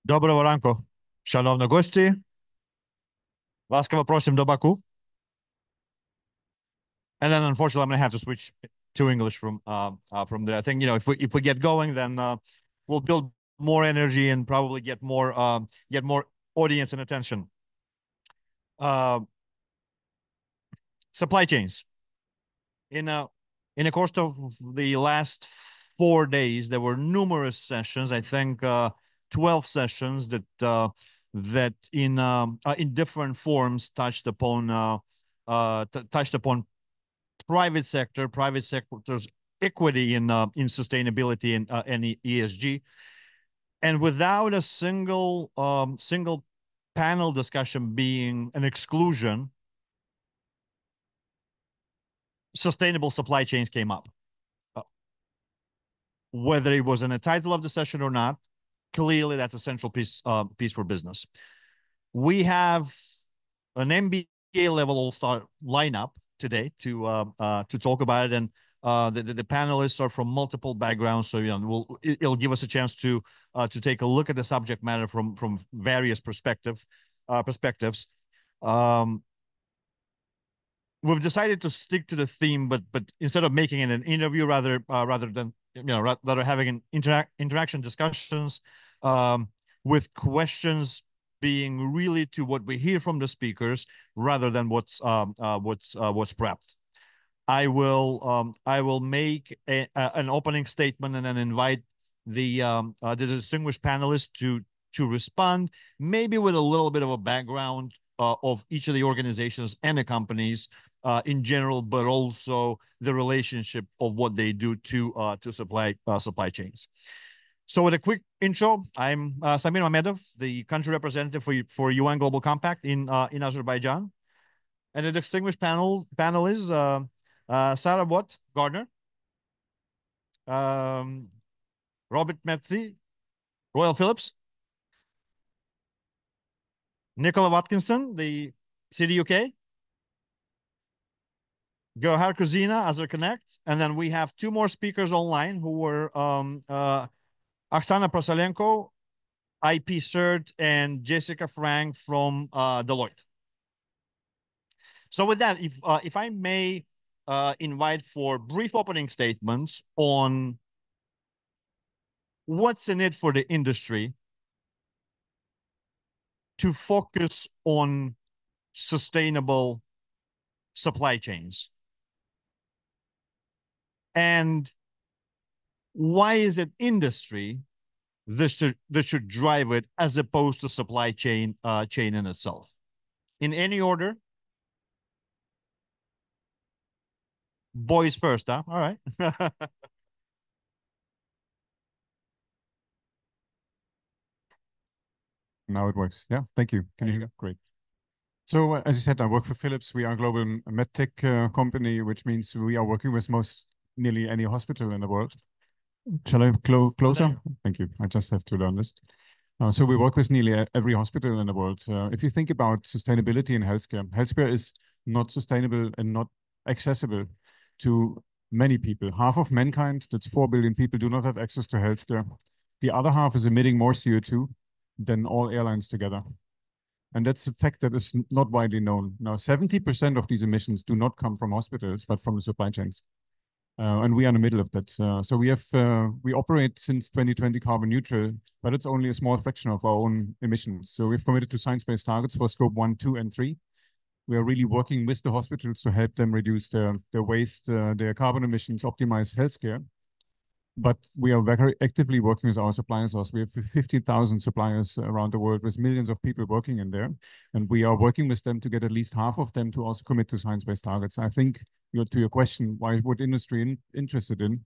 Доброго ранку, шановні гості. Ласкаво просим до Баку. And then, unfortunately, I'm going to have to switch to English from there. I think, if we get going, then we'll build more energy and probably get more audience and attention. Supply chains. In the course of the last 4 days, there were numerous sessions. I think 12 sessions that in different forms touched upon private sector's equity in sustainability and ESG, and without a single panel discussion being an exclusion, sustainable supply chains came up. Whether it was in the title of the session or not, clearly that's a central piece for business. We have an MBA level all-star lineup today to talk about it, and the panelists are from multiple backgrounds, so it'll give us a chance to take a look at the subject matter from various perspectives. We've decided to stick to the theme, but instead of making it an interview, rather than having an interaction discussions with questions being really to what we hear from the speakers rather than what's prepped. I will make an opening statement and then invite the distinguished panelists to respond, maybe with a little bit of a background of each of the organizations and the companies in general, but also the relationship of what they do to supply chains. So with a quick intro, I'm Samir Mamedov, the country representative for UN Global Compact in Azerbaijan. And the distinguished panel is Sarah Watt Gardner, Robert Metzi, Royal Philips, Nicola Watkinson, the City UK, Gohar Kuzina, Azer Connect, and then we have 2 more speakers online who were Oksana Prosalenko, IP CERT, and Jessica Frank from Deloitte. So with that, if I may invite for brief opening statements on what's in it for the industry to focus on sustainable supply chains. And why is it industry that should drive it as opposed to supply chain in itself? In any order? Boys first, huh? All right. Now it works. Yeah, thank you. Can you hear? Great. So as you said, I work for Philips. We are a global medtech company, which means we are working with nearly any hospital in the world. Shall I closer? Thank you. I just have to learn this. So we work with nearly every hospital in the world. If you think about sustainability in healthcare is not sustainable and not accessible to many people. Half of mankind, that's 4 billion people, do not have access to healthcare. The other half is emitting more CO2 than all airlines together. And that's a fact that is not widely known. Now, 70% of these emissions do not come from hospitals, but from the supply chains. And we are in the middle of that. So we operate since 2020 carbon neutral, but it's only a small fraction of our own emissions. So we've committed to science-based targets for scope 1, 2, and 3. We are really working with the hospitals to help them reduce their waste, their carbon emissions, optimize healthcare. But we are very actively working with our suppliers also. We have 50,000 suppliers around the world with millions of people working in there. And we are working with them to get at least half of them to also commit to science-based targets. I think to your question, why would industry interested in?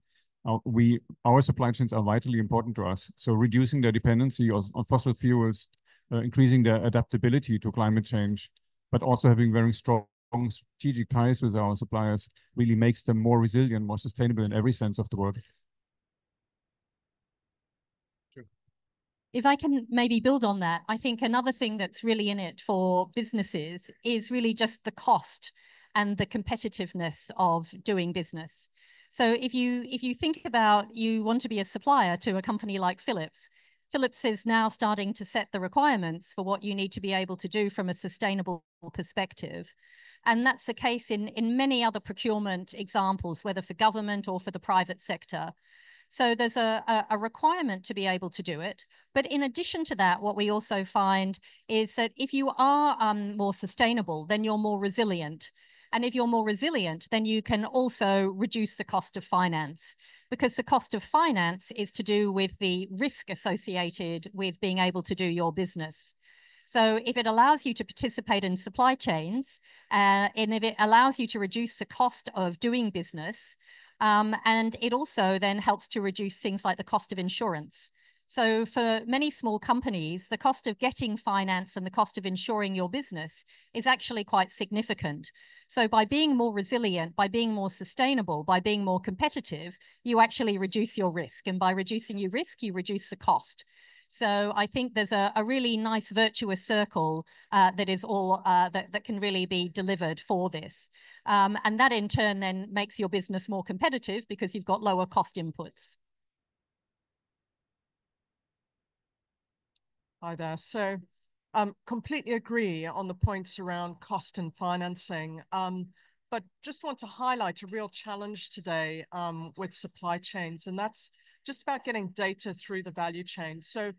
Our supply chains are vitally important to us. So reducing their dependency on fossil fuels, increasing their adaptability to climate change, but also having very strong strategic ties with our suppliers really makes them more resilient, more sustainable in every sense of the word. If I can maybe build on that, I think another thing that's really in it for businesses is really just the cost and the competitiveness of doing business. So if you think about you want to be a supplier to a company like Philips, Philips is now starting to set the requirements for what you need to be able to do from a sustainable perspective. And that's the case in many other procurement examples, whether for government or for the private sector. So there's a requirement to be able to do it. But in addition to that, what we also find is that if you are more sustainable, then you're more resilient. And if you're more resilient, then you can also reduce the cost of finance, because the cost of finance is to do with the risk associated with being able to do your business. So if it allows you to participate in supply chains, and if it allows you to reduce the cost of doing business, and it also then helps to reduce things like the cost of insurance. So for many small companies, the cost of getting finance and the cost of insuring your business is actually quite significant. So by being more resilient, by being more sustainable, by being more competitive, you actually reduce your risk. And by reducing your risk, you reduce the cost. So I think there's a really nice virtuous circle that is all that can really be delivered for this. And that in turn then makes your business more competitive because you've got lower cost inputs. Hi there. So completely agree on the points around cost and financing. But just want to highlight a real challenge today with supply chains, and that's just about getting data through the value chain. So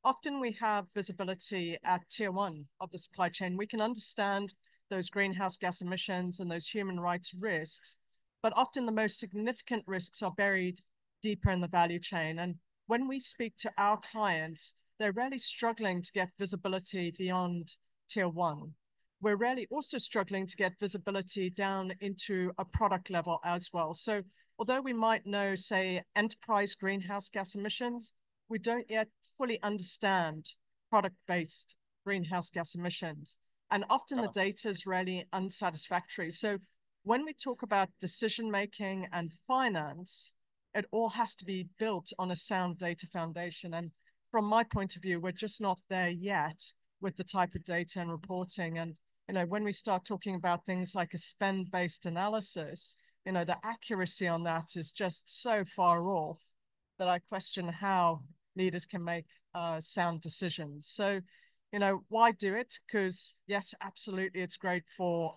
often we have visibility at tier 1 of the supply chain. We can understand those greenhouse gas emissions and those human rights risks, but often the most significant risks are buried deeper in the value chain. And when we speak to our clients, they're really struggling to get visibility beyond tier 1. We're really also struggling to get visibility down into a product level as well. So although we might know, say, enterprise greenhouse gas emissions, we don't yet fully understand product-based greenhouse gas emissions. And often the data is really unsatisfactory. So when we talk about decision-making and finance, it all has to be built on a sound data foundation. And from my point of view, we're just not there yet with the type of data and reporting. And, you know, when we start talking about things like a spend-based analysis, you know, the accuracy on that is just so far off that I question how leaders can make sound decisions. So, you know, why do it? Because yes, absolutely, it's great for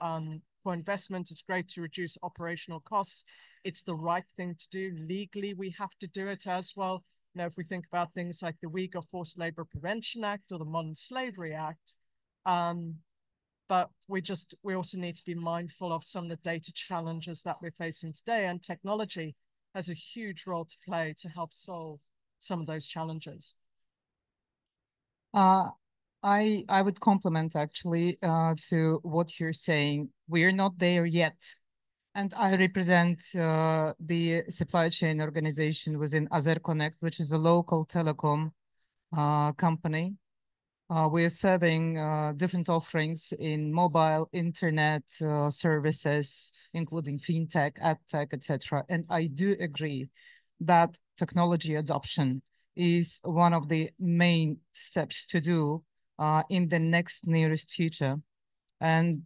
investment. It's great to reduce operational costs. It's the right thing to do. Legally, we have to do it as well. You know, if we think about things like the Uyghur Forced Labor Prevention Act or the Modern Slavery Act, but we also need to be mindful of some of the data challenges that we're facing today, and technology has a huge role to play to help solve some of those challenges. I would complement actually to what you're saying. We're not there yet. And I represent the supply chain organization within AzerConnect, which is a local telecom company. We're serving different offerings in mobile, internet services, including fintech, adtech, etc. And I do agree that technology adoption is one of the main steps to do in the next nearest future. And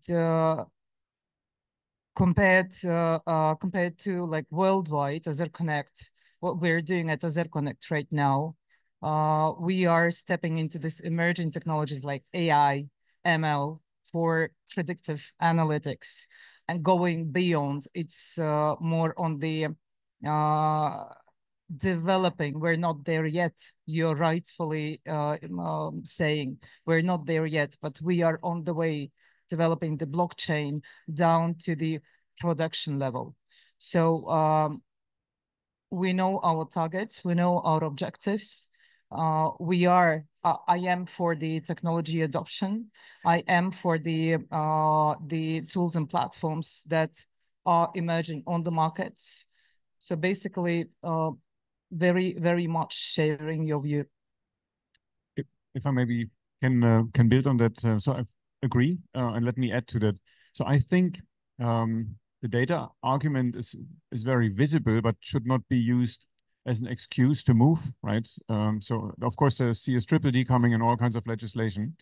compared to like worldwide AzerConnect, what we're doing at AzerConnect right now, we are stepping into this emerging technologies like AI, ML for predictive analytics, and going beyond. It's more on the developing. We're not there yet. You're rightfully saying we're not there yet, but we are on the way, developing the blockchain down to the production level. So we know our targets, we know our objectives. I am for the technology adoption. I am for the tools and platforms that are emerging on the markets. So basically, very, very much sharing your view. If I maybe can build on that, so I agree, and let me add to that. So I think the data argument is very visible, but should not be used as an excuse to move, right? So of course there's CS-triple-D coming and all kinds of legislation.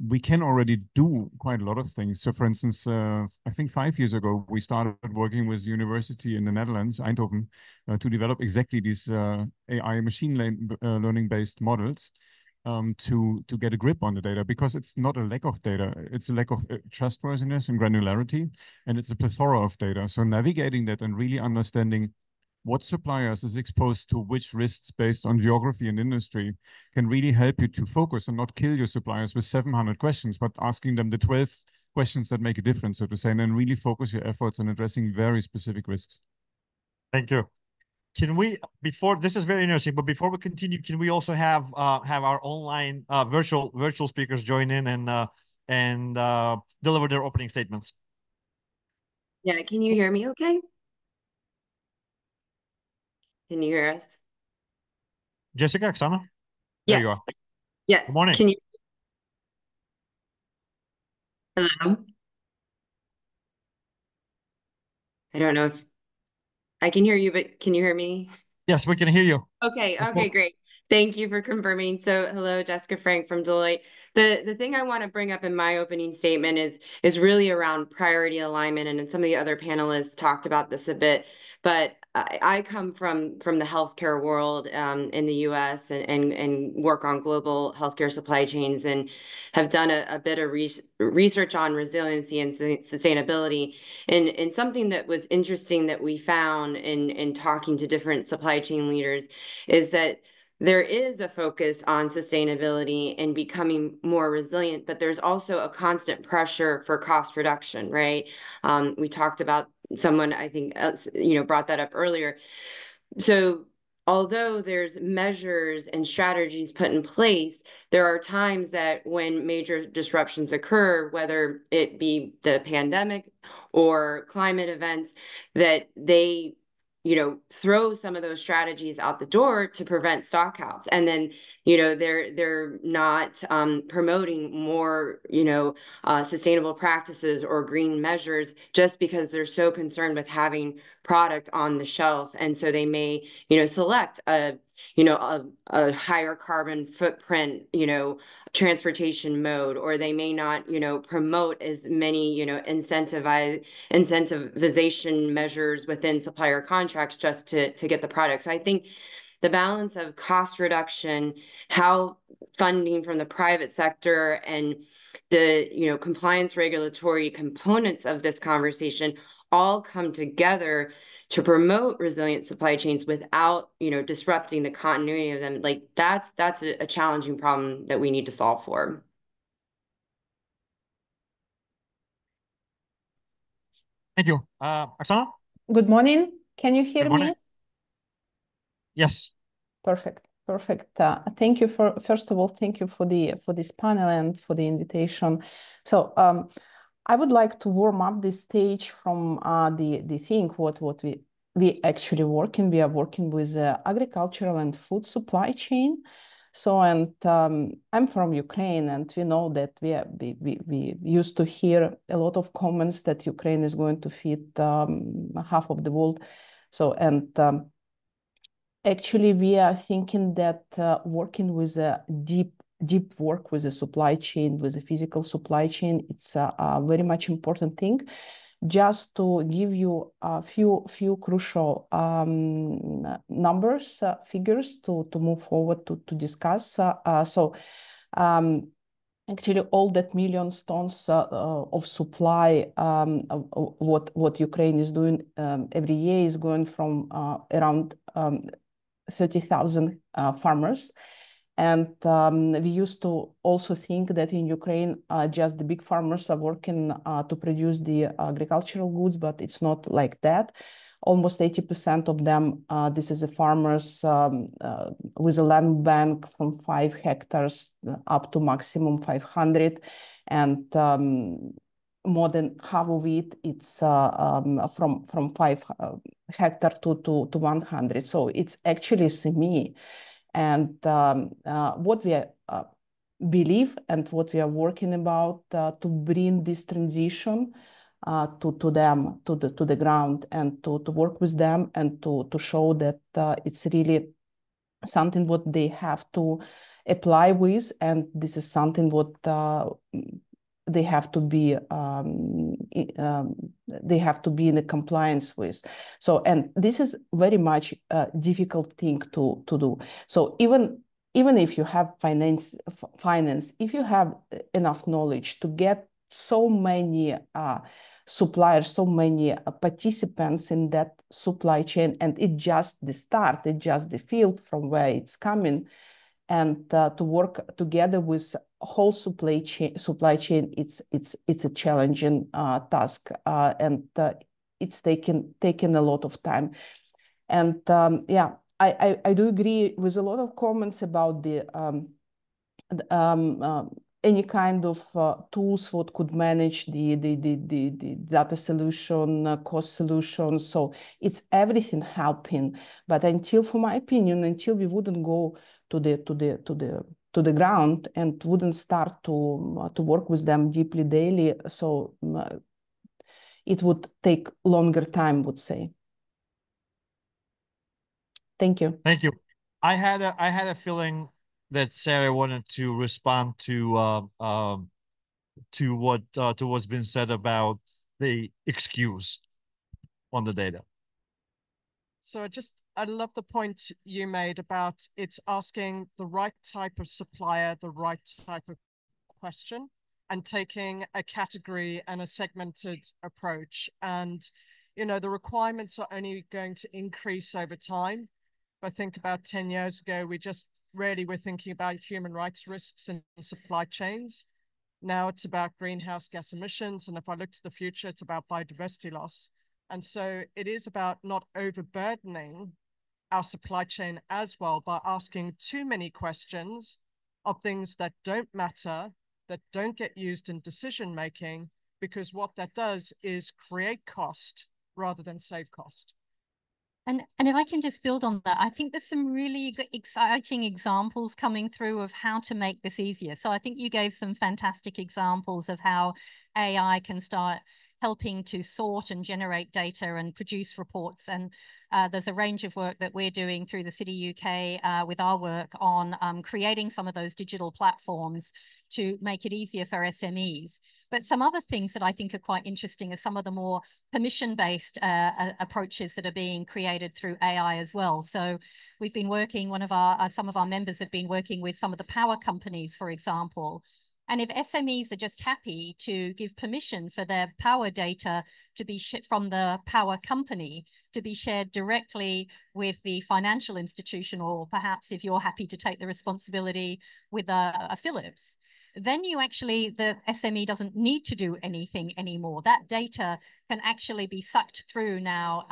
We can already do quite a lot of things. So for instance, I think 5 years ago, we started working with university in the Netherlands, Eindhoven, to develop exactly these AI machine learning-based models to get a grip on the data, because it's not a lack of data, it's a lack of trustworthiness and granularity, and it's a plethora of data. So navigating that and really understanding what suppliers is exposed to which risks based on geography and industry can really help you to focus and not kill your suppliers with 700 questions, but asking them the 12 questions that make a difference, so to say, and then really focus your efforts on addressing very specific risks. Thank you. Can we, before, this is very interesting, but before we continue, can we also have our online virtual speakers join in and deliver their opening statements? Yeah, can you hear me okay? Can you hear us? Jessica, Oksana? Yes. There you are. Yes. Good morning. Can you? Hello? I don't know if I can hear you, but can you hear me? Yes, we can hear you. Okay, okay, great. Thank you for confirming. So hello, Jessica Frank from Deloitte. The thing I want to bring up in my opening statement is really around priority alignment, and some of the other panelists talked about this a bit, but I come from the healthcare world in the US and work on global healthcare supply chains, and have done a bit of research on resiliency and sustainability. And something that was interesting that we found in talking to different supply chain leaders is that there is a focus on sustainability and becoming more resilient, but there's also a constant pressure for cost reduction, right? We talked about, someone I think brought that up earlier. So although there's measures and strategies put in place, there are times that when major disruptions occur, whether it be the pandemic or climate events, that they throw some of those strategies out the door to prevent stockouts, and then they're not promoting more sustainable practices or green measures just because they're so concerned with having product on the shelf, and so they may select a higher carbon footprint transportation mode, or they may not promote as many incentivization measures within supplier contracts just to get the product. So I think the balance of cost reduction, how funding from the private sector, and the compliance regulatory components of this conversation all come together to promote resilient supply chains without disrupting the continuity of them. Like that's a challenging problem that we need to solve for. Thank you. Oksana? Good morning. Can you hear Good morning. me? Yes. Perfect. Perfect. Thank you first of all, thank you for this panel and for the invitation. So I would like to warm up the stage from the thing what we actually working. We are working with agricultural and food supply chain. So, and I'm from Ukraine, and we know that we used to hear a lot of comments that Ukraine is going to feed half of the world. So, and actually we are thinking that working with a deep work with the supply chain, with the physical supply chain, it's a very much important thing, just to give you a few crucial numbers, figures to move forward to discuss. Actually, all that millions tons of supply, what Ukraine is doing every year is going from around 30,000 farmers. And we used to also think that in Ukraine, just the big farmers are working to produce the agricultural goods, but it's not like that. Almost 80% of them, this is the farmers with a land bank from 5 hectares up to maximum 500. And more than half of it, it's from 5 hectares to 100. So it's actually semi. And what we believe and what we are working about to bring this transition to them, to the ground, and to work with them and to show that it's really something what they have to apply with, and this is something what they have to be in a compliance with. So, and this is very much a difficult thing to do. So even if you have finance, if you have enough knowledge to get so many suppliers, so many participants in that supply chain, and it's just the start, it's just the field from where it's coming, and to work together with whole supply chain, it's a challenging task, and it's taken a lot of time. And yeah, I do agree with a lot of comments about the any kind of tools what could manage the data solution, cost solution. So it's everything helping. But until, for my opinion, until we wouldn't go to the ground and wouldn't start to work with them deeply daily, so it would take longer time, would say. Thank you. Thank you. I had a feeling that Sarah wanted to respond to what's been said about the excuse on the data. So I love the point you made about it's asking the right type of supplier, the right type of question, and taking a category and a segmented approach. And, you know, the requirements are only going to increase over time. I think about 10 years ago, we just really were thinking about human rights risks in supply chains. Now it's about greenhouse gas emissions. And if I look to the future, it's about biodiversity loss. And so it is about not overburdening our supply chain as well by asking too many questions of things that don't matter, that don't get used in decision-making, because what that does is create cost rather than save cost. And if I can just build on that, I think there's some really exciting examples coming through of how to make this easier. So I think you gave some fantastic examples of how AI can start helping to sort and generate data and produce reports. And there's a range of work that we're doing through the City UK with our work on creating some of those digital platforms to make it easier for SMEs. But some other things that I think are quite interesting are some of the more permission-based approaches that are being created through AI as well. So we've been working, some of our members have been working with some of the power companies, for example. And if SMEs are just happy to give permission for their power data to be from the power company to be shared directly with the financial institution, or perhaps if you're happy to take the responsibility with a Philips, then you actually, the SME doesn't need to do anything anymore. That data can actually be sucked through now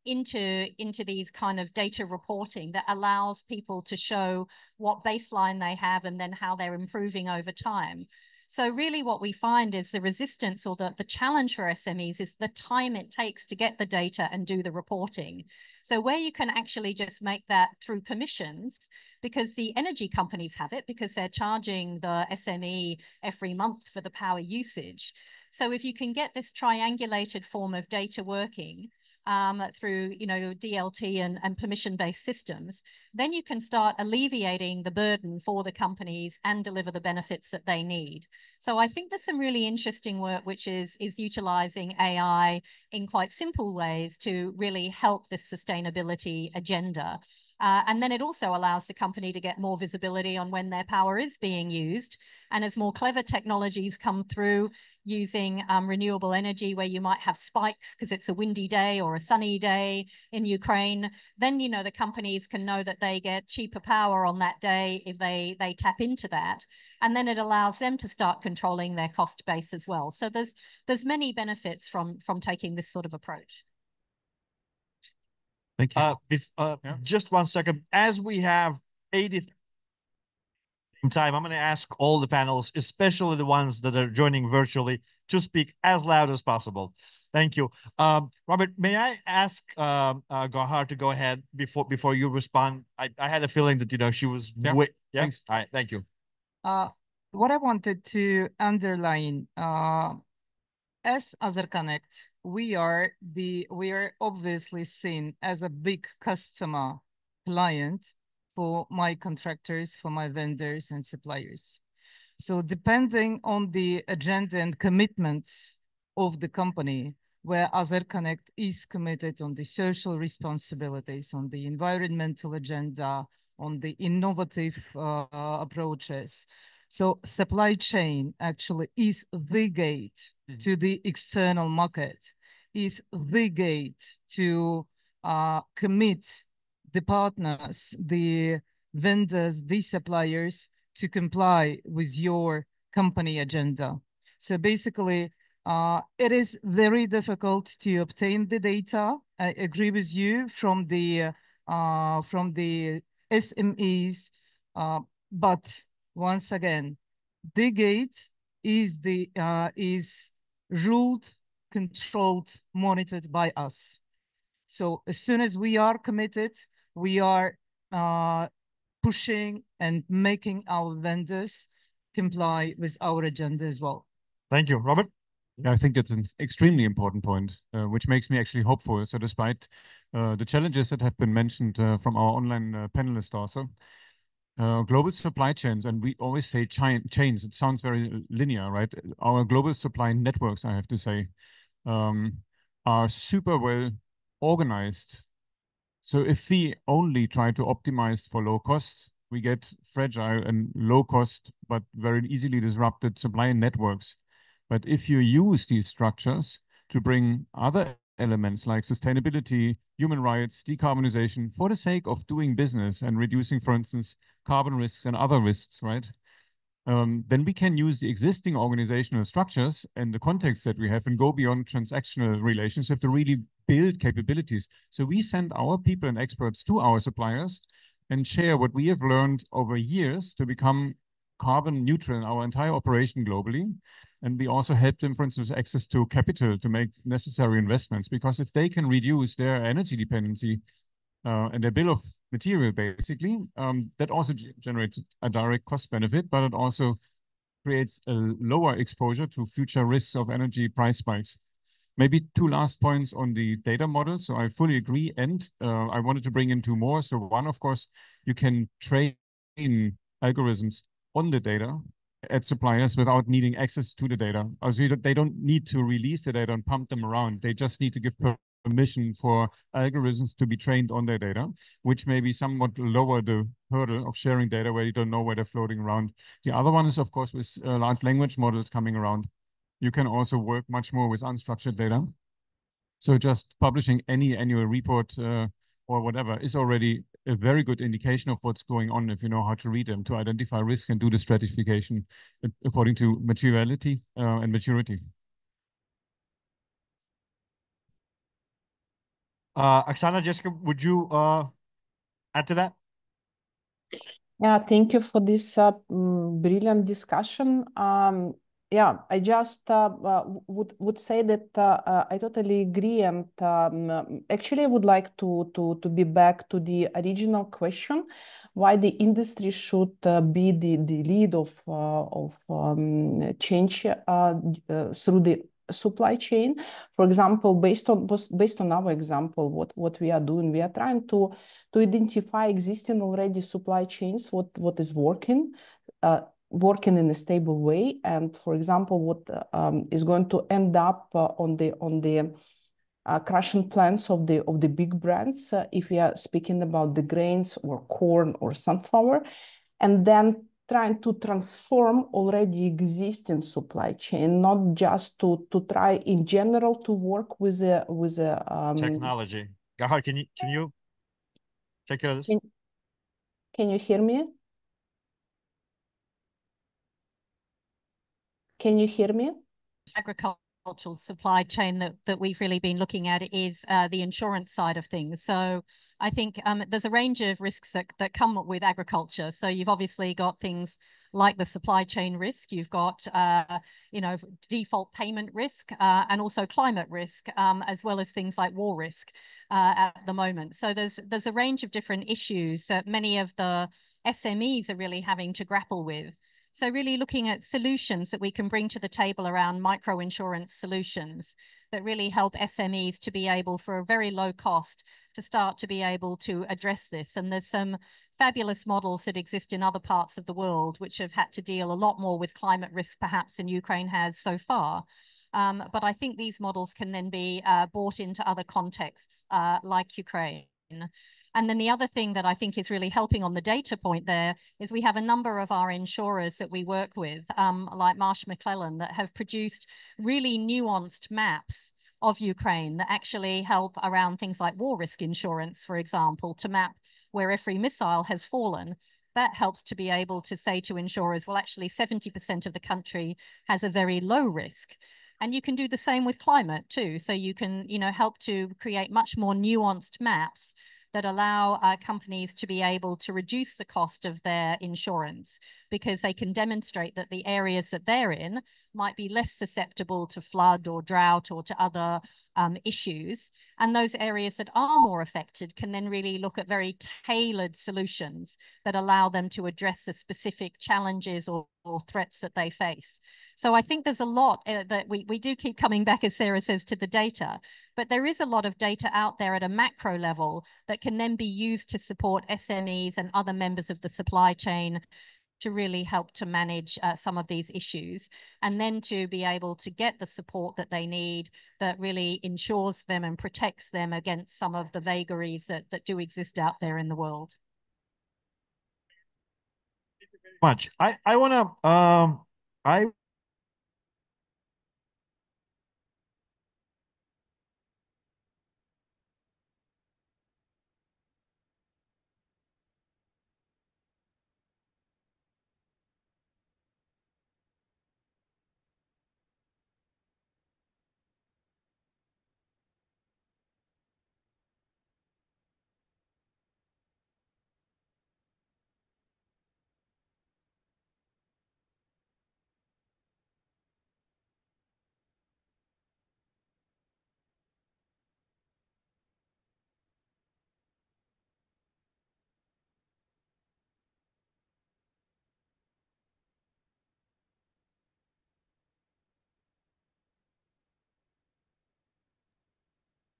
into these kind of data reporting that allows people to show what baseline they have and then how they're improving over time. So really what we find is the resistance, or the challenge for SMEs is the time it takes to get the data and do the reporting. So where you can actually just make that through permissions, because the energy companies have it because they're charging the SME every month for the power usage. So if you can get this triangulated form of data working, through, DLT and permission-based systems, then you can start alleviating the burden for the companies and deliver the benefits that they need. So I think there's some really interesting work which is utilizing AI in quite simple ways to really help this sustainability agenda. And then it also allows the company to get more visibility on when their power is being used. And as more clever technologies come through using renewable energy, where you might have spikes because it's a windy day or a sunny day in Ukraine, then, the companies can know that they get cheaper power on that day if they tap into that. And then it allows them to start controlling their cost base as well. So there's many benefits from taking this sort of approach. Thank you. Just 1 second. As we have 80 time, I'm going to ask all the panels, especially the ones that are joining virtually, to speak as loud as possible. Thank you. Robert, may I ask Gauhar to go ahead before you respond? I had a feeling that, she was... Yeah. Thanks. All right. Thank you. What I wanted to underline, as AZERConnect, we are obviously seen as a big customer client for my contractors, for my vendors and suppliers. So depending on the agenda and commitments of the company, where AZERConnect is committed on the social responsibilities, on the environmental agenda, on the innovative approaches. So supply chain actually is the gate to the external market, is the gate to commit the partners, the vendors, the suppliers to comply with your company agenda. So basically, it is very difficult to obtain the data. I agree with you from the SMEs, but once again, the gate is ruled, controlled, monitored by us. So as soon as we are committed, we are pushing and making our vendors comply with our agenda as well. Thank you. Robert? Yeah, I think that's an extremely important point, which makes me actually hopeful. So despite the challenges that have been mentioned from our online panelists also, global supply chains, and we always say chains, it sounds very linear, right? Our global supply networks, I have to say, are super well organized. So if we only try to optimize for low cost, we get fragile and low cost, but very easily disrupted supply networks. But if you use these structures to bring other elements like sustainability, human rights, decarbonization, for the sake of doing business and reducing, for instance, carbon risks and other risks, right? Then we can use the existing organizational structures and the context that we have and go beyond transactional relationship to really build capabilities. So we send our people and experts to our suppliers and share what we have learned over years to become carbon neutral in our entire operation globally. And we also help them, for instance, access to capital to make necessary investments, because if they can reduce their energy dependency and their bill of material, basically, that also generates a direct cost benefit, but it also creates a lower exposure to future risks of energy price spikes. Maybe two last points on the data model. So I fully agree. And I wanted to bring in two more. So one, of course, you can train algorithms on the data at suppliers without needing access to the data. Also, they don't need to release the data and pump them around. They just need to give permission for algorithms to be trained on their data, which maybe somewhat lower the hurdle of sharing data where you don't know where they're floating around. The other one is, of course, with large language models coming around. You can also work much more with unstructured data. So just publishing any annual report or whatever is already a very good indication of what's going on if you know how to read them, to identify risk and do the stratification according to materiality and maturity. Oksana, Jessica, would you add to that? Yeah, thank you for this brilliant discussion. Yeah, I just would say that I totally agree, and actually I would like to be back to the original question, why the industry should be the lead of change through the supply chain. For example, based on our example, what we are doing, we are trying to identify existing already supply chains, what is working in a stable way, and for example, what is going to end up on the crushing plants of the big brands, if we are speaking about the grains or corn or sunflower, and then trying to transform already existing supply chain, not just to try in general to work with a technology. Gahar, can you take care of this? Can you hear me? Can you hear me? Agricultural supply chain that we've really been looking at is the insurance side of things. So I think there's a range of risks that come with agriculture. So you've obviously got things like the supply chain risk. You've got, default payment risk and also climate risk, as well as things like war risk at the moment. So there's a range of different issues that many of the SMEs are really having to grapple with. So really looking at solutions that we can bring to the table around micro-insurance solutions that really help SMEs to be able, for a very low cost, to start to be able to address this. And there's some fabulous models that exist in other parts of the world which have had to deal a lot more with climate risk perhaps than Ukraine has so far. But I think these models can then be brought into other contexts like Ukraine. And then the other thing that I think is really helping on the data point there is we have a number of our insurers that we work with, like Marsh McClellan, that have produced really nuanced maps of Ukraine that actually help around things like war risk insurance, for example, to map where every missile has fallen. That helps to be able to say to insurers, well, actually 70% of the country has a very low risk. And you can do the same with climate too. So you can, help to create much more nuanced maps that allow companies to be able to reduce the cost of their insurance because they can demonstrate that the areas that they're in might be less susceptible to flood or drought or to other issues. And those areas that are more affected can then really look at very tailored solutions that allow them to address the specific challenges or threats that they face. So I think there's a lot that we do keep coming back, as Sarah says, to the data, but there is a lot of data out there at a macro level that can then be used to support SMEs and other members of the supply chain to really help to manage some of these issues, and then to be able to get the support that they need that really ensures them and protects them against some of the vagaries that do exist out there in the world. Much. I want to I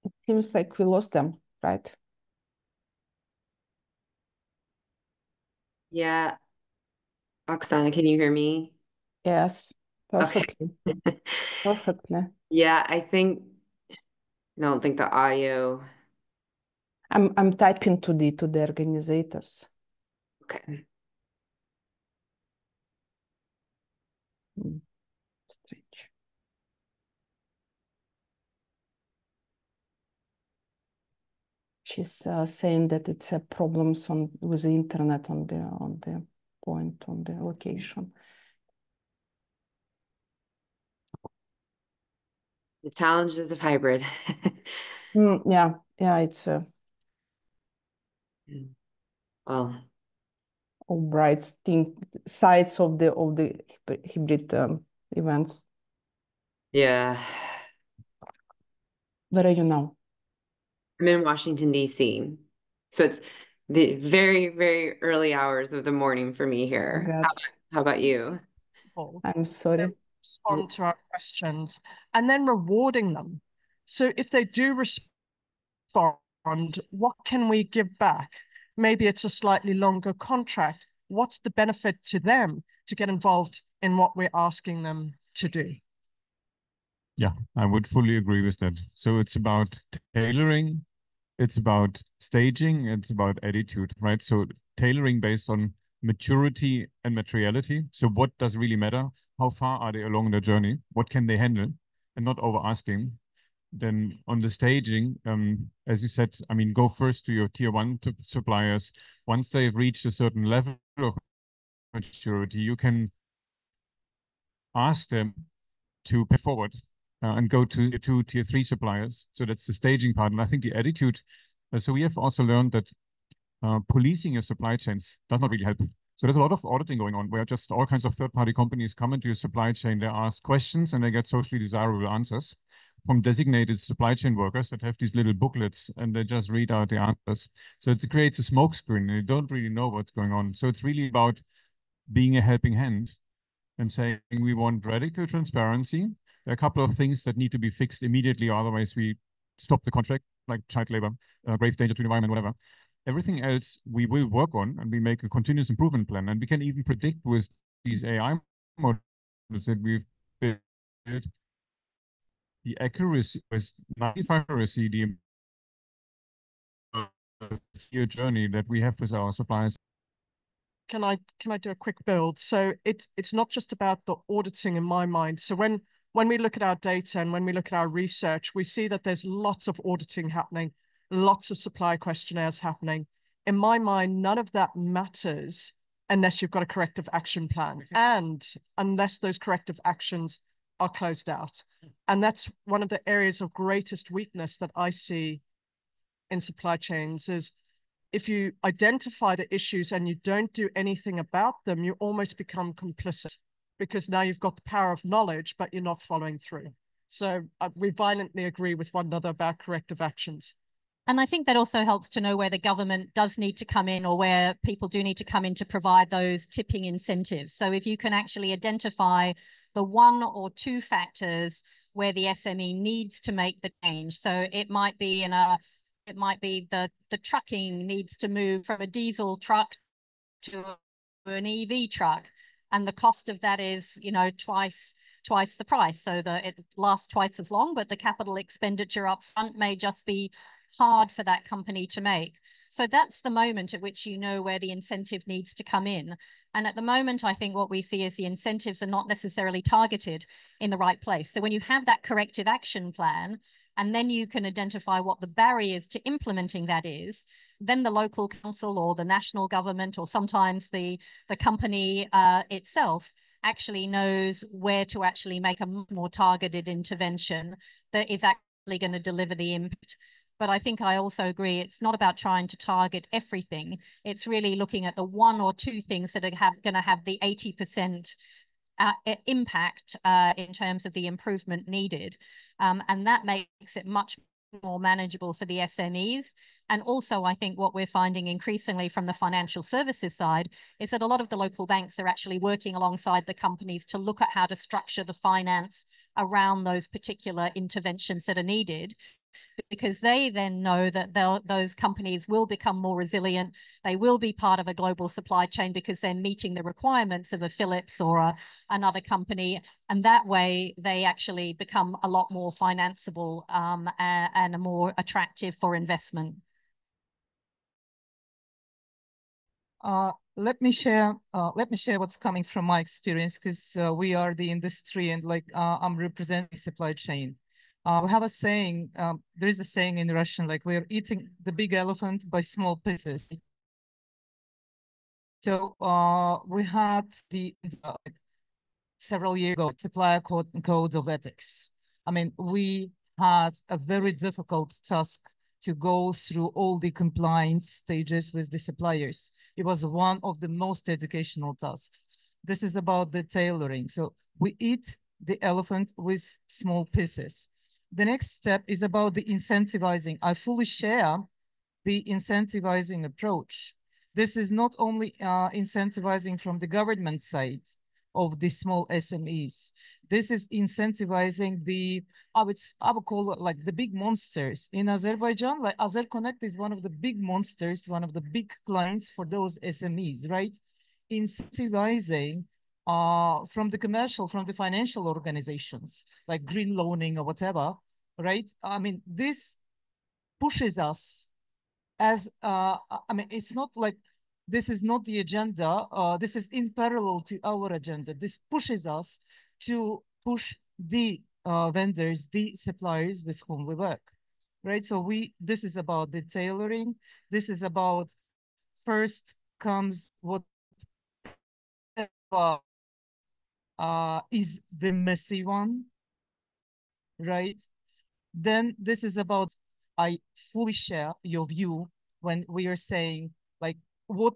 It seems like we lost them, right? Yeah. Oksana, can you hear me? Yes, perfectly. Okay. Perfectly. Yeah, I don't think the audio. I'm typing to the organizers. Okay. Strange. She's saying that it's a problems with the internet on the point, on the location. The challenges of hybrid. Yeah, it's Well, all bright sides of the hybrid events. yeah. Where are you now? I'm in Washington, D.C. So it's the very, very early hours of the morning for me here. Oh, How about you? I'm sorry. respond to our questions, and then rewarding them. So if they do respond, what can we give back? Maybe it's a slightly longer contract. What's the benefit to them to get involved in what we're asking them to do? Yeah, I would fully agree with that. So it's about tailoring, it's about staging, it's about attitude, right? So tailoring based on maturity and materiality. So what does really matter? How far are they along their journey? What can they handle? And not over asking. Then on the staging, as you said, I mean, go first to your tier one suppliers. Once they've reached a certain level of maturity, you can ask them to pay forward and go to tier two, tier three suppliers. So that's the staging part. And I think the attitude, so we have also learned that policing your supply chains does not really help. So there's a lot of auditing going on where just all kinds of third-party companies come into your supply chain, they ask questions and they get socially desirable answers from designated supply chain workers that have these little booklets and they just read out the answers. So it creates a smokescreen and you don't really know what's going on. So it's really about being a helping hand and saying we want radical transparency. There are a couple of things that need to be fixed immediately, otherwise we stop the contract, like child labor, grave danger to the environment, whatever. Everything else we will work on and we make a continuous improvement plan. And we can even predict with these AI models that we've built the accuracy with 95% accuracy, the journey that we have with our suppliers. Can I do a quick build? So it's not just about the auditing in my mind. So when we look at our data and when we look at our research, we see that there's lots of auditing happening, lots of supply questionnaires happening. In my mind, none of that matters unless you've got a corrective action plan and unless those corrective actions are closed out. And that's one of the areas of greatest weakness that I see in supply chains is if you identify the issues and you don't do anything about them, you almost become complicit because now you've got the power of knowledge, but you're not following through. So we violently agree with one another about corrective actions. And I think that also helps to know where the government does need to come in or where people do need to come in to provide those tipping incentives. So if you can actually identify the one or two factors where the SME needs to make the change. So it might be the trucking needs to move from a diesel truck to an EV truck. And the cost of that is, you know, twice the price. So it lasts twice as long, but the capital expenditure up front may just be hard for that company to make. So that's the moment at which you know where the incentive needs to come in. And at the moment, I think what we see is the incentives are not necessarily targeted in the right place. So when you have that corrective action plan, and then you can identify what the barriers to implementing that is, then the local council or the national government or sometimes the company itself actually knows where to actually make a more targeted intervention that is actually going to deliver the impact. But I think I also agree it's not about trying to target everything. It's really looking at the one or two things that are going to have the 80% impact in terms of the improvement needed. And that makes it much more manageable for the SMEs. And also, I think what we're finding increasingly from the financial services side is that a lot of the local banks are actually working alongside the companies to look at how to structure the finance around those particular interventions that are needed, because they then know that those companies will become more resilient. They will be part of a global supply chain because they're meeting the requirements of a Philips or another company. And that way they actually become a lot more financeable and more attractive for investment. Let me share what's coming from my experience, because we are the industry and I'm representing supply chain. We have a saying, there is a saying in Russian, like we're eating the big elephant by small pieces. So we had several years ago, supplier code of ethics. I mean, we had a very difficult task to go through all the compliance stages with the suppliers. It was one of the most educational tasks. This is about the tailoring. So we eat the elephant with small pieces. The next step is about the incentivizing. I fully share the incentivizing approach. This is not only incentivizing from the government side, of the small SMEs. This is incentivizing the, I would call it like the big monsters in Azerbaijan. Like AzerConnect is one of the big monsters, one of the big clients for those SMEs, right? Incentivizing from the commercial, from the financial organizations, like green loaning or whatever, right? I mean, this pushes us as, I mean, it's not like, this is not the agenda. This is in parallel to our agenda. This pushes us to push the vendors, the suppliers with whom we work, right? So this is about the tailoring. This is about first comes what is the messy one, right? Then this is about, I fully share your view when we are saying like, who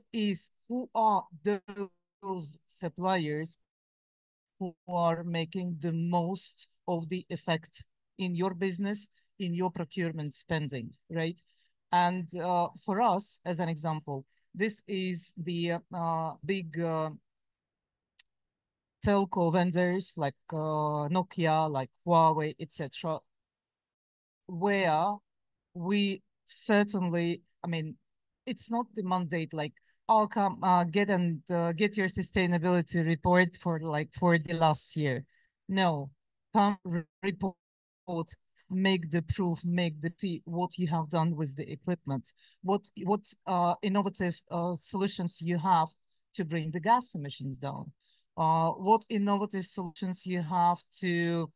are those suppliers who are making the most of the effect in your business, in your procurement spending, right? And for us, as an example, this is the big telco vendors like Nokia, like Huawei, etc., where we certainly, I mean, it's not the mandate like, oh, come get your sustainability report for the last year. No, come report, make the proof, see what you have done with the equipment, what innovative solutions you have to bring the gas emissions down, what innovative solutions you have to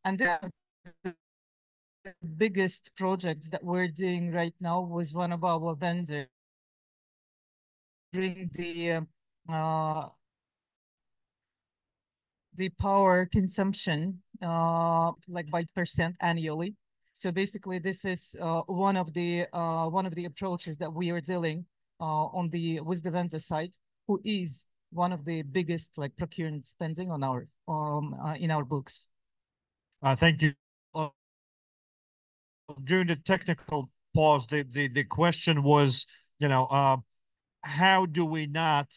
and the biggest project that we're doing right now was one of our vendors bring the power consumption like by % annually. So basically, this is one of the approaches that we are dealing with the vendor side, who is one of the biggest like procurement spending on our in our books. Thank you. During the technical pause, the question was, you know, how do we not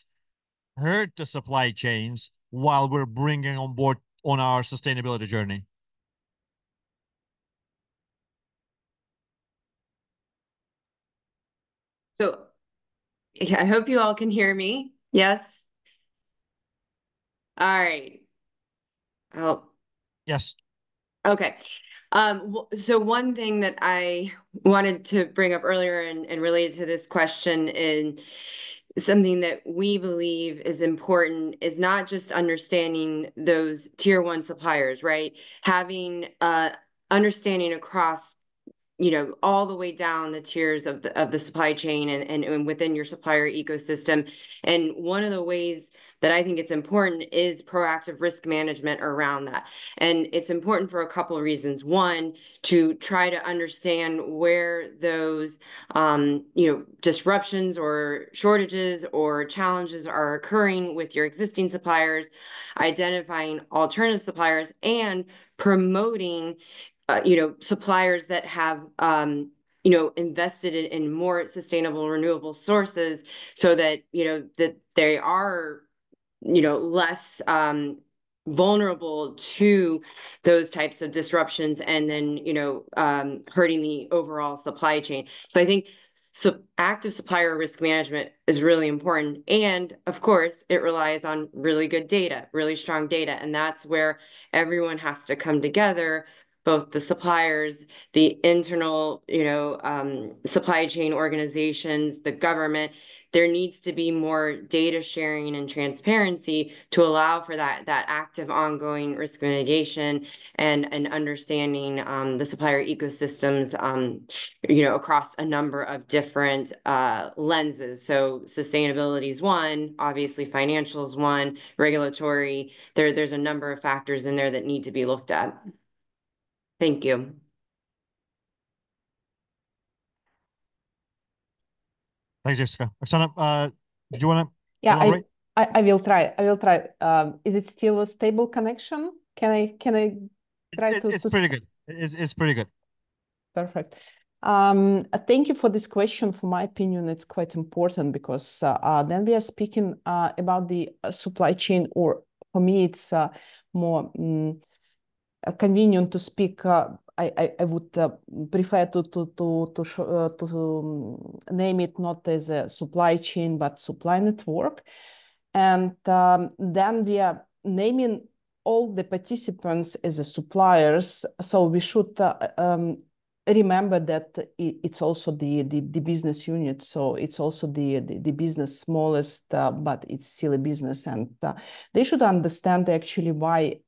hurt the supply chains while we're bringing on board on our sustainability journey? So I hope you all can hear me. Yes. All right. Oh. Yes. Okay. So one thing that I wanted to bring up earlier and related to this question is something that we believe is important is not just understanding those tier 1 suppliers, right? Having understanding across, you know, all the way down the tiers of the supply chain and within your supplier ecosystem. And one of the ways that I think it's important is proactive risk management around that. And it's important for a couple of reasons. One, to try to understand where those, you know, disruptions or shortages or challenges are occurring with your existing suppliers, identifying alternative suppliers, and promoting you know, suppliers that have, you know, invested in more sustainable, renewable sources so that, you know, that they are, you know, less vulnerable to those types of disruptions and then, you know, hurting the overall supply chain. So I think active supplier risk management is really important. And of course, it relies on really good data, really strong data. And that's where everyone has to come together, both the suppliers, the internal, you know, supply chain organizations, the government. There needs to be more data sharing and transparency to allow for that active ongoing risk mitigation and understanding the supplier ecosystems, you know, across a number of different lenses. So sustainability is one, obviously financial is one, regulatory. There's a number of factors in there that need to be looked at. Thank you. Thanks, Jessica. Oksana, did you want to? Yeah, I will try. Is it still a stable connection? Can I try to? It's pretty good. It's pretty good. Perfect. Thank you for this question. For my opinion, it's quite important because then we are speaking about the supply chain, or for me, it's more convenient to speak. I would prefer to name it not as a supply chain, but supply network. And then we are naming all the participants as a suppliers. So we should remember that it's also the business unit. So it's also the business smallest, but it's still a business. And they should understand actually why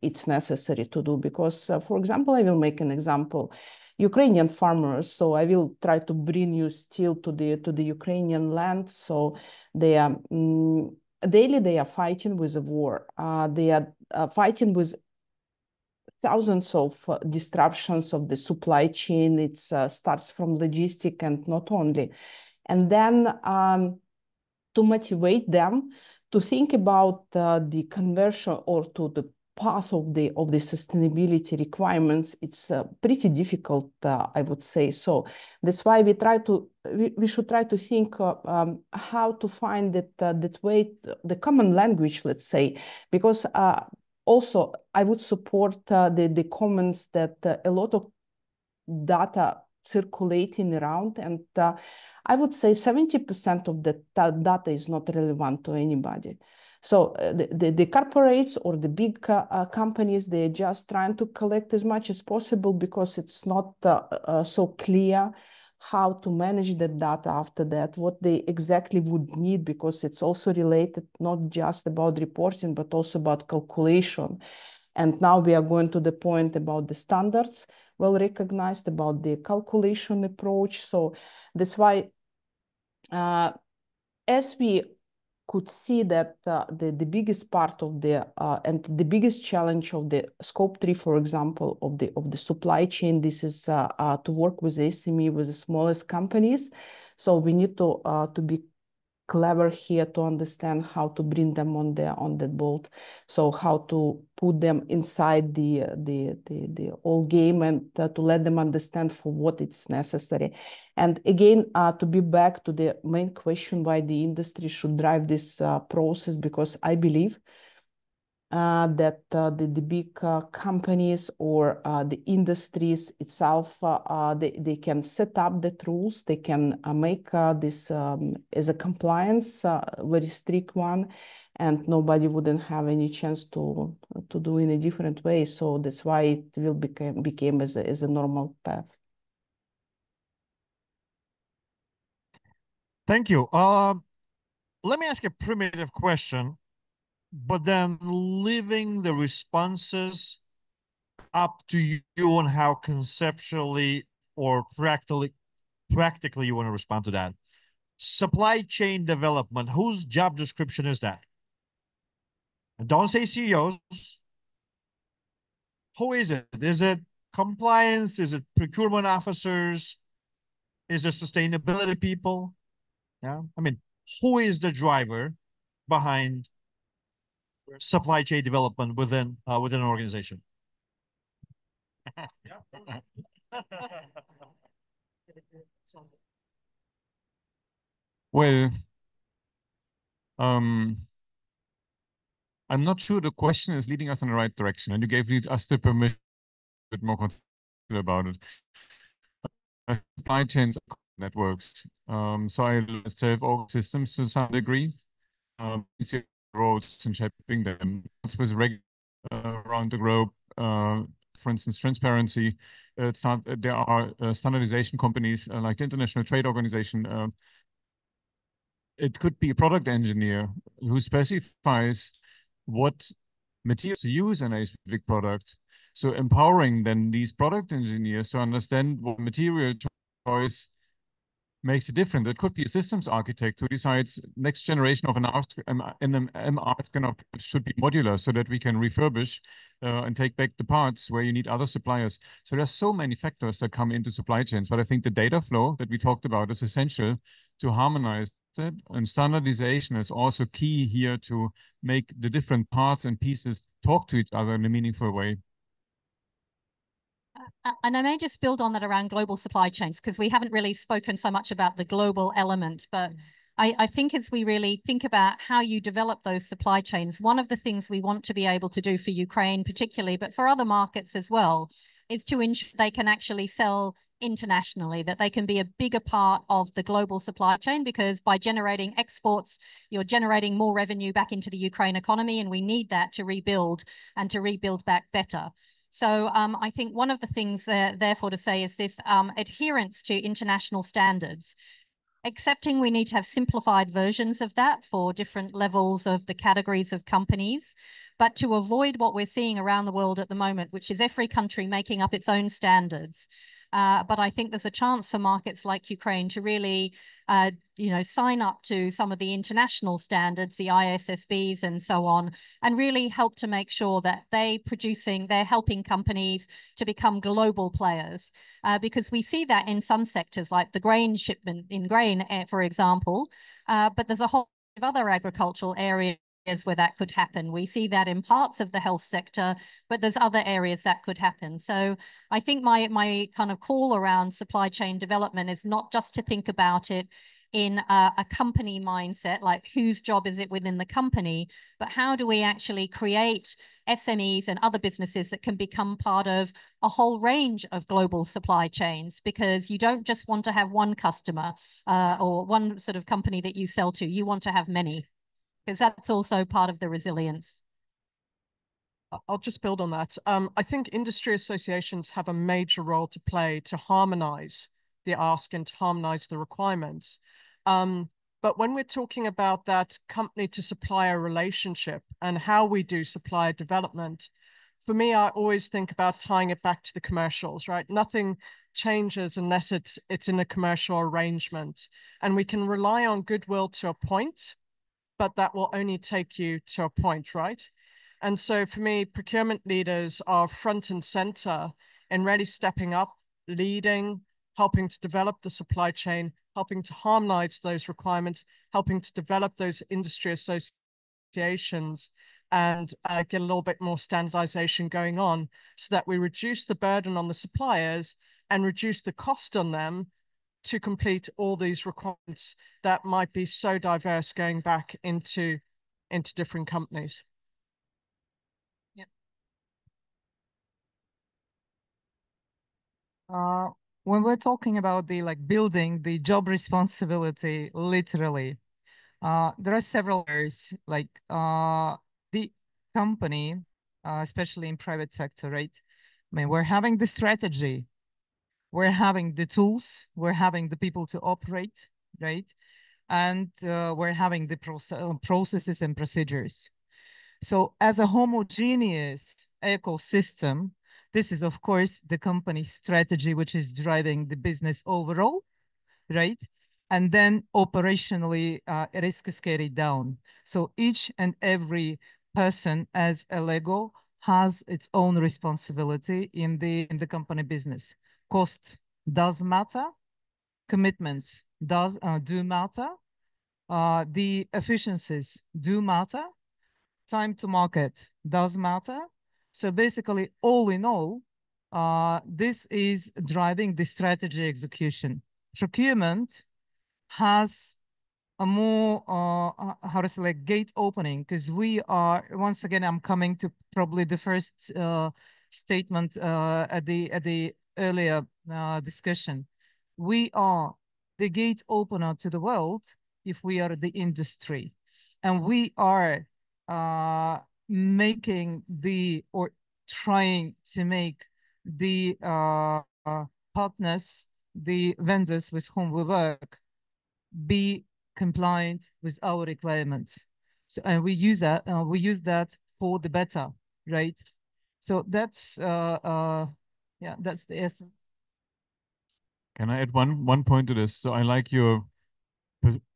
it's necessary to do. Because, for example, I will make an example. Ukrainian farmers. So I will try to bring you still to the Ukrainian land. So they are daily they are fighting with a war. They are fighting with thousands of disruptions of the supply chain. It starts from logistic and not only. And then to motivate them to think about the conversion or to the path of the sustainability requirements, it's pretty difficult, I would say. So that's why we should try to think how to find that way, the common language, let's say, because also, I would support the comments that a lot of data circulating around, and I would say 70% of the data is not relevant to anybody. So the corporates or the big companies, they're just trying to collect as much as possible because it's not so clear how to manage the data after that, what they exactly would need, because it's also related not just about reporting, but also about calculation. And now we are going to the point about the standards, well recognized, about the calculation approach. So that's why, as we could see that the biggest part of the and the biggest challenge of the scope 3, for example, of the supply chain, this is to work with SME, with the smallest companies. So we need to be clever here to understand how to bring them on the boat. So how to put them inside the whole game and to let them understand for what it's necessary. And again, to be back to the main question, why the industry should drive this process, because I believe that the big companies or the industries itself, they can set up the rules, they can make this as a compliance, very strict one, and nobody wouldn't have any chance to do in a different way. So that's why it will became as a normal path. Thank you. Let me ask a primitive question, but then leaving the responses up to you on how conceptually or practically you want to respond to that. Supply chain development, whose job description is that? And don't say CEOs. Who is it? Is it compliance? Is it procurement officers? Is it sustainability people? Yeah, I mean, who is the driver behind supply chain development within an organization? Well, I'm not sure the question is leading us in the right direction, and you gave us the permission to be more concerned about it. Supply chains networks. So I serve all systems to some degree. Roads and shaping them. It's with around the globe. For instance, transparency. There are standardization companies like the International Trade Organization. It could be a product engineer who specifies what materials to use in a specific product. So empowering then these product engineers to understand what material choice makes a difference. It could be a systems architect who decides next generation of an art should be modular so that we can refurbish and take back the parts where you need other suppliers. So there's so many factors that come into supply chains, but I think the data flow that we talked about is essential to harmonize it, and standardization is also key here to make the different parts and pieces talk to each other in a meaningful way. And I may just build on that around global supply chains, because we haven't really spoken so much about the global element, but I think as we really think about how you develop those supply chains, one of the things we want to be able to do for Ukraine particularly, but for other markets as well, is to ensure they can actually sell internationally, that they can be a bigger part of the global supply chain, because by generating exports, you're generating more revenue back into the Ukraine economy, and we need that to rebuild and to rebuild back better. So I think one of the things therefore to say is this adherence to international standards, accepting we need to have simplified versions of that for different levels of the categories of companies, but to avoid what we're seeing around the world at the moment, which is every country making up its own standards. But I think there's a chance for markets like Ukraine to really, sign up to some of the international standards, the ISSBs and so on, and really help to make sure that they're helping companies to become global players. Because we see that in some sectors, like the grain shipment in grain, for example, but there's a whole of other agricultural areas where that could happen. We see that in parts of the health sector, but there's other areas that could happen. So I think my kind of call around supply chain development is not just to think about it in a company mindset, like whose job is it within the company, but how do we actually create SMEs and other businesses that can become part of a whole range of global supply chains, because you don't just want to have one customer or one sort of company that you sell to, you want to have many, because that's also part of the resilience. I'll just build on that. I think industry associations have a major role to play to harmonize the ask and to harmonize the requirements. But when we're talking about that company to supplier relationship and how we do supplier development, for me, I always think about tying it back to the commercials, right? Nothing changes unless it's in a commercial arrangement. And we can rely on goodwill to a point, but that will only take you to a point, right? And so for me, procurement leaders are front and center in really stepping up, leading, helping to develop the supply chain, helping to harmonize those requirements, helping to develop those industry associations, and get a little bit more standardization going on so that we reduce the burden on the suppliers and reduce the cost on them to complete all these requirements that might be so diverse going back into different companies. Yeah. When we're talking about the building the job responsibility, literally, there are several areas, like the company, especially in private sector, right? I mean, we're having the strategy, we're having the tools, we're having the people to operate, right? And we're having the processes and procedures. So as a homogeneous ecosystem, this is, of course, the company's strategy, which is driving the business overall, right? And then operationally, risk is carried down. So each and every person as a Lego has its own responsibility in the company business. Cost does matter. Commitments do matter. The efficiencies do matter. Time to market does matter. So basically, all in all, this is driving the strategy execution. Procurement has a more, how to say, like gate opening, because we are, once again, I'm coming to probably the first statement at the earlier discussion. We are the gate opener to the world if we are the industry. And we are making or trying to make the partners, the vendors with whom we work, be compliant with our requirements. So, and we use that for the better, right? So that's that's the essence. Can I add one point to this? So I like your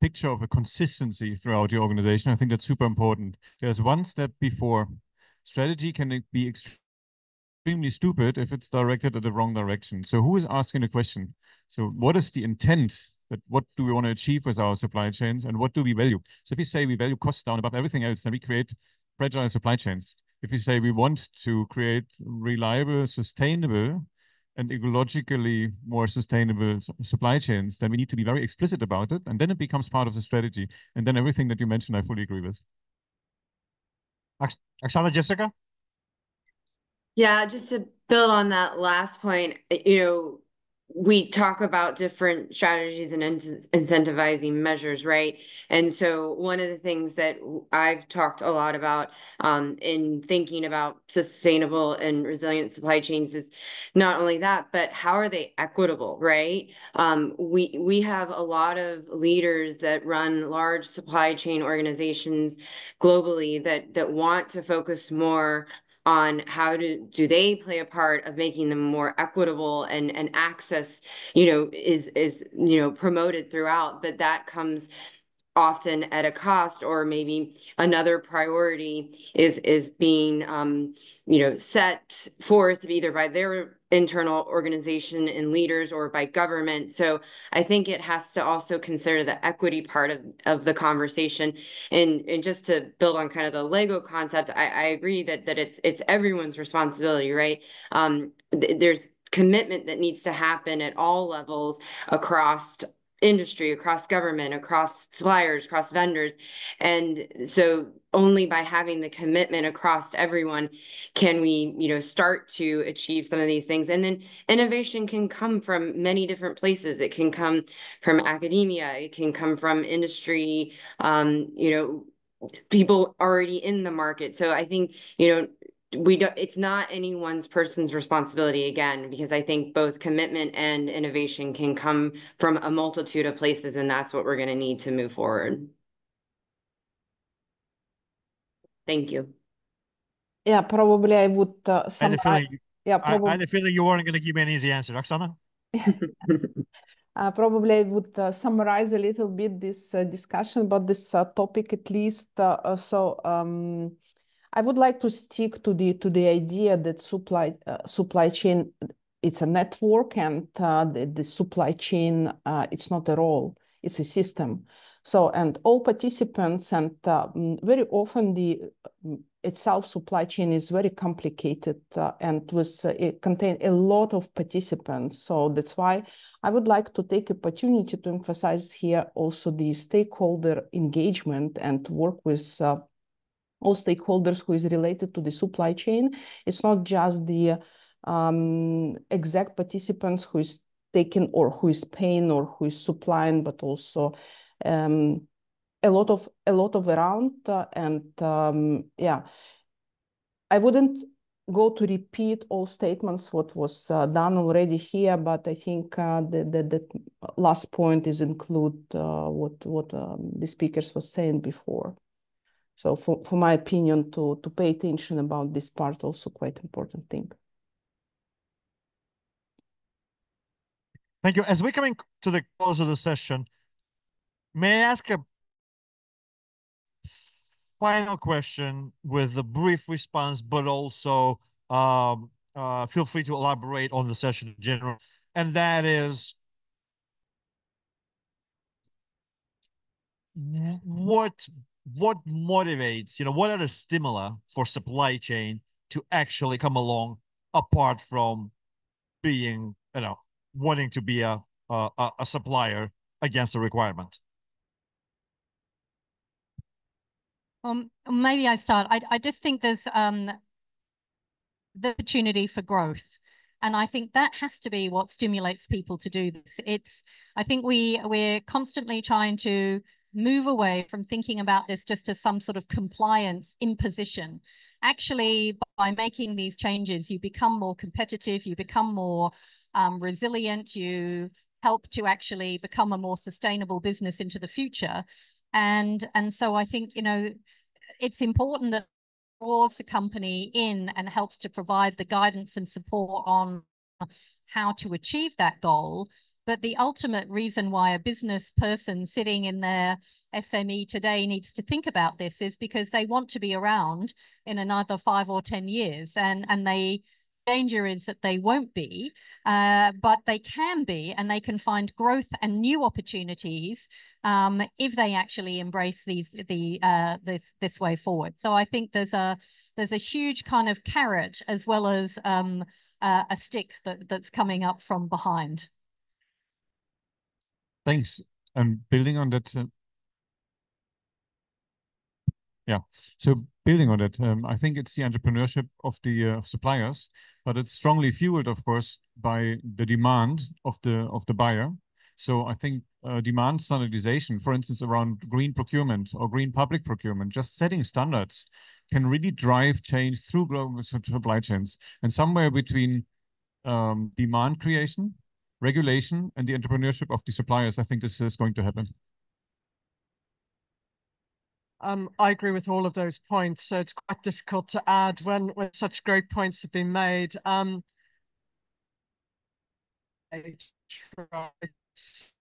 picture of a consistency throughout your organization. I think that's super important. There's one step before. Strategy can be extremely stupid if it's directed at the wrong direction. So who is asking the question? So what is the intent? That what do we want to achieve with our supply chains, and what do we value? So if we say we value cost down above everything else, then we create fragile supply chains. If we say we want to create reliable, sustainable and ecologically more sustainable supply chains, then we need to be very explicit about it. And then it becomes part of the strategy. And then everything that you mentioned, I fully agree with. Oksana, Jessica? Yeah, just to build on that last point, we talk about different strategies and incentivizing measures, right? And so one of the things that I've talked a lot about in thinking about sustainable and resilient supply chains is not only that, but how are they equitable, right? We have a lot of leaders that run large supply chain organizations globally that want to focus more on how do they play a part of making them more equitable, and access, is promoted throughout, but that comes often at a cost, or maybe another priority is being set forth either by their internal organization and leaders or by government. So I think it has to also consider the equity part of the conversation. And just to build on kind of the Lego concept, I agree that it's everyone's responsibility, right? There's commitment that needs to happen at all levels across industry, across government, across suppliers, across vendors. And so only by having the commitment across everyone can we, start to achieve some of these things. And then innovation can come from many different places. It can come from academia, it can come from industry, people already in the market. So I think, it's not anyone's person's responsibility, again, because I think both commitment and innovation can come from a multitude of places, and that's what we're going to need to move forward. Thank you. Yeah, probably I would I had a feeling you weren't going to give me an easy answer. Oksana? Probably I would summarize a little bit this discussion about this topic, at least. I would like to stick to the idea that supply chain, it's a network, and the supply chain, it's not a role, it's a system. So, and all participants, and very often the itself supply chain is very complicated and it contains a lot of participants. So that's why I would like to take opportunity to emphasize here also the stakeholder engagement and work with all stakeholders who is related to the supply chain. It's not just the exact participants who is taking or who is paying or who is supplying, but also a lot of around. Yeah, I wouldn't go to repeat all statements what was done already here, but I think the last point is include what the speakers were saying before. So for my opinion, to pay attention about this part, also quite important thing. Thank you. As we're coming to the close of the session, may I ask a final question with a brief response, but also feel free to elaborate on the session in general. And that is, what motivates, what are the stimuli for supply chain to actually come along, apart from being, wanting to be a supplier against a requirement? Maybe I start. I just think there's the opportunity for growth. And I think that has to be what stimulates people to do this. I think we're constantly trying to move away from thinking about this just as some sort of compliance imposition. Actually, by making these changes, you become more competitive, you become more resilient, you help to actually become a more sustainable business into the future. And so I think, it's important that draws the company in and helps to provide the guidance and support on how to achieve that goal. But the ultimate reason why a business person sitting in their SME today needs to think about this is because they want to be around in another 5 or 10 years. And the danger is that they won't be, but they can be, and they can find growth and new opportunities if they actually embrace this way forward. So I think there's a huge kind of carrot as well as a stick that's coming up from behind. Thanks. And building on that, so building on that, I think it's the entrepreneurship of the suppliers, but it's strongly fueled, of course, by the demand of the buyer. So I think demand standardization, for instance, around green procurement or green public procurement, just setting standards can really drive change through global supply chains. And somewhere between demand creation, regulation, and the entrepreneurship of the suppliers, I think this is going to happen. I agree with all of those points, so it's quite difficult to add when such great points have been made.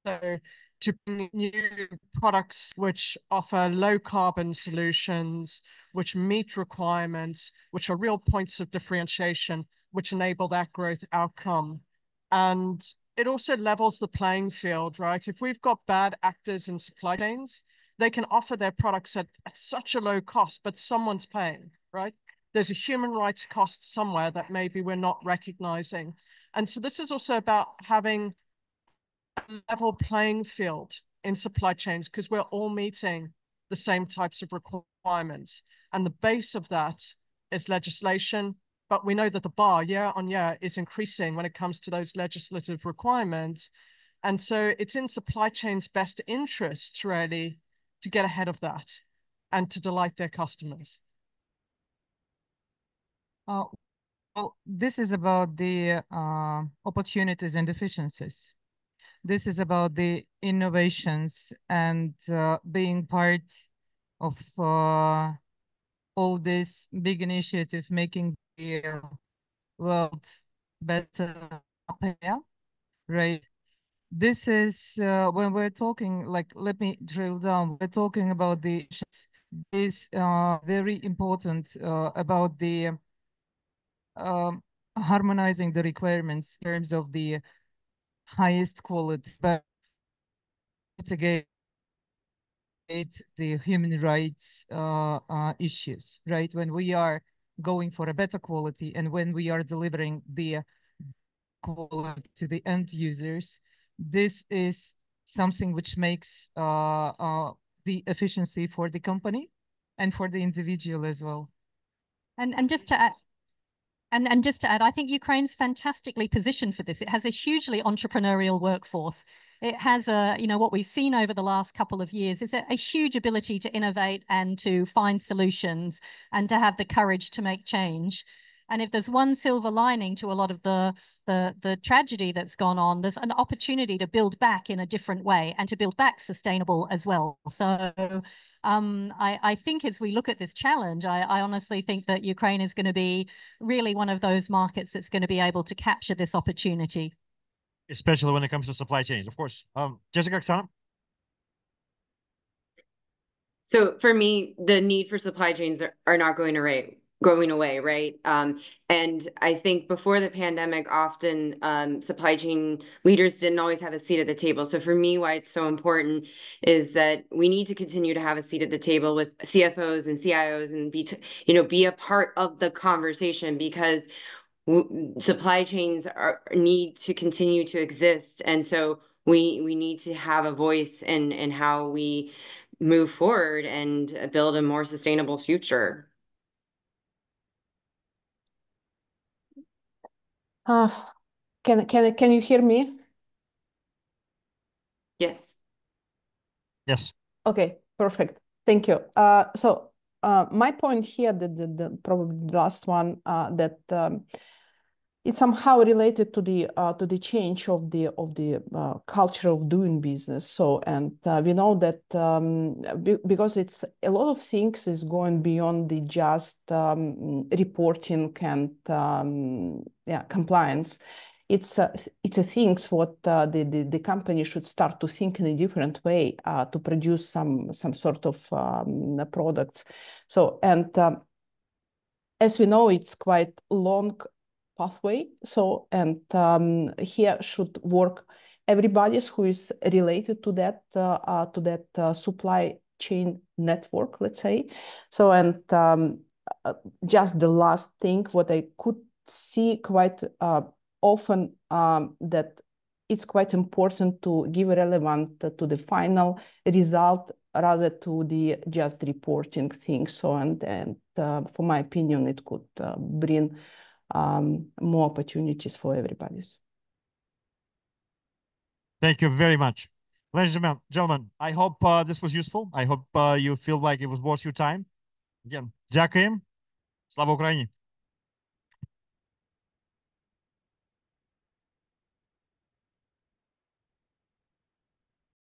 So to bring new products which offer low carbon solutions, which meet requirements, which are real points of differentiation, which enable that growth outcome. And it also levels the playing field, right? If we've got bad actors in supply chains, they can offer their products at such a low cost, but someone's paying, right? There's a human rights cost somewhere that maybe we're not recognizing. And so this is also about having a level playing field in supply chains, because we're all meeting the same types of requirements. And the base of that is legislation, but we know that the bar year on year is increasing when it comes to those legislative requirements. And so it's in supply chains' best interest, really, to get ahead of that and to delight their customers. Well, this is about the opportunities and efficiencies. This is about the innovations and being part of all this big initiative, making the world better, right? This is when we're talking, like, let me drill down. We're talking about the is very important about the harmonizing the requirements in terms of the highest quality, but mitigate the human rights issues, right? When we are going for a better quality and when we are delivering the quality to the end users, this is something which makes the efficiency for the company and for the individual as well. And just to add, and just to add, I think Ukraine's fantastically positioned for this. It has a hugely entrepreneurial workforce. It has what we've seen over the last couple of years is a huge ability to innovate and to find solutions and to have the courage to make change. And if there's one silver lining to a lot of the tragedy that's gone on, there's an opportunity to build back in a different way and to build back sustainable as well. So I think as we look at this challenge, I honestly think that Ukraine is going to be really one of those markets that's going to be able to capture this opportunity. Especially when it comes to supply chains, of course. Jessica, Oksana? So for me, the need for supply chains are not going away, right? And I think before the pandemic, often supply chain leaders didn't always have a seat at the table. So for me, why it's so important is that we need to continue to have a seat at the table with CFOs and CIOs and be a part of the conversation, because supply chains need to continue to exist. And so we need to have a voice in how we move forward and build a more sustainable future. Can you hear me? Yes. Yes. Okay, perfect. Thank you. So my point here, the probably the last one, that it's somehow related to the change of the culture of doing business. So, and we know that because it's a lot of things is going beyond the just reporting and compliance. It's a things what the company should start to think in a different way to produce some sort of products. So, and as we know, it's quite long pathway. So, and here should work everybody who is related to that supply chain network, let's say. So, and just the last thing what I could see quite often that it's quite important to give relevant to the final result rather to the just reporting things. So, and for my opinion, it could bring more opportunities for everybody. Thank you very much. Ladies and gentlemen, I hope this was useful. I hope you feel like it was worth your time. Again, дякуємо. Слава Україні!